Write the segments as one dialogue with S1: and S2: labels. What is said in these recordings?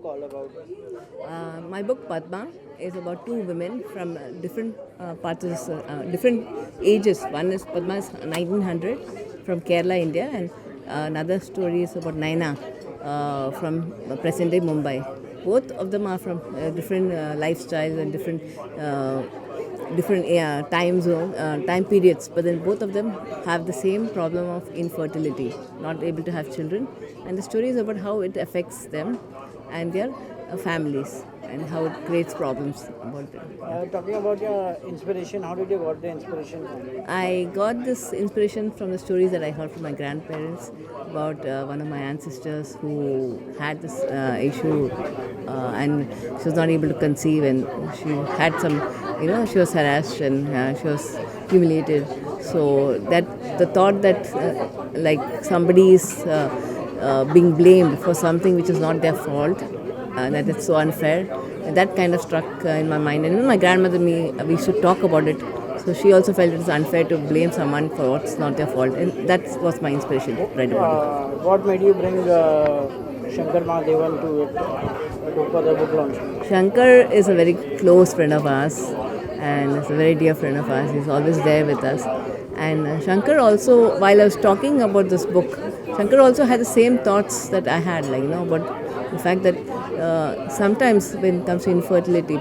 S1: book all about?
S2: My book Padma is about two women from different parts of different ages. One is Padma is 1900 from Kerala, India, and another story is about Naina from present day Mumbai. Both of them are from different lifestyles and different time periods, but then both of them have the same problem of infertility, not able to have children, and the story is about how it affects them and their families and how it creates problems about them.
S1: Talking about your inspiration, how did you got the inspiration from it?
S2: I got this inspiration from the stories that I heard from my grandparents about one of my ancestors who had this issue and she was not able to conceive, and she had some, she was harassed and she was humiliated. So that the thought that like somebody is being blamed for something which is not their fault, that it's so unfair. That kind of struck in my mind. And even my grandmother and me, we should talk about it. So she also felt it was unfair to blame someone for what's not their fault. And that was my inspiration to write about it.
S1: What made you bring Shankar Mahadevan to it for the book launch?
S2: Shankar is a very close friend of ours and is a very dear friend of ours. He's always there with us. And Shankar also, while I was talking about this book, Shankar also had the same thoughts that I had, about the fact that sometimes when it comes to infertility,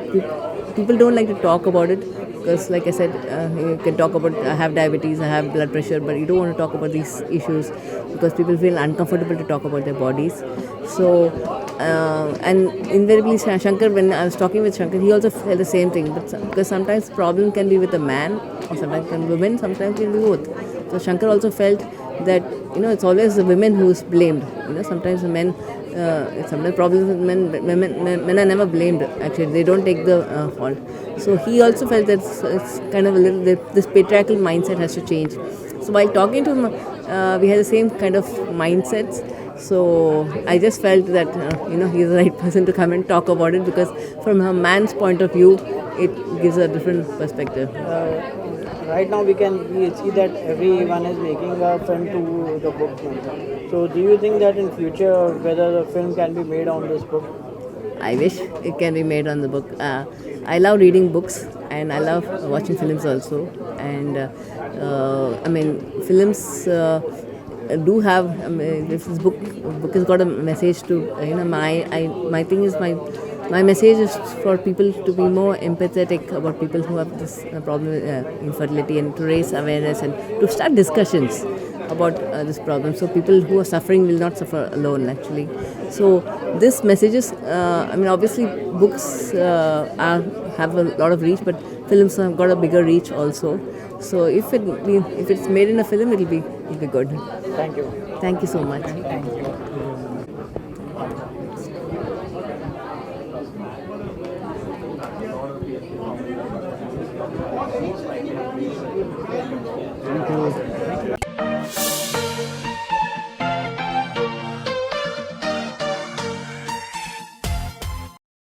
S2: people don't like to talk about it because, like I said, you can talk about I have diabetes, I have blood pressure, but you don't want to talk about these issues because people feel uncomfortable to talk about their bodies. So, and invariably, Shankar, when I was talking with Shankar, he also felt the same thing. But because sometimes problem can be with a man, or sometimes can be women, sometimes can be both. So Shankar also felt that it's always the women who's blamed. Sometimes the men. Sometimes problems with men are never blamed. Actually, they don't take the fault. So he also felt that it's kind of a little this patriarchal mindset has to change. So while talking to him, we had the same kind of mindsets. So I just felt that he's the right person to come and talk about it because from a man's point of view, it gives a different perspective.
S1: Right now we see that everyone is making a film to the book. So do you think that in future whether the film can be made on this book?
S2: I wish it can be made on the book. I love reading books and I love watching films also. And films do have. This book has got a message to. My thing is my message is for people to be more empathetic about people who have this problem with infertility and to raise awareness and to start discussions about this problem. So people who are suffering will not suffer alone actually. So this messages, obviously books have a lot of reach, but films have got a bigger reach also. So if it's made in a film, it'll be good.
S1: Thank you.
S2: Thank you so much.
S1: Thank you.
S3: Thank you.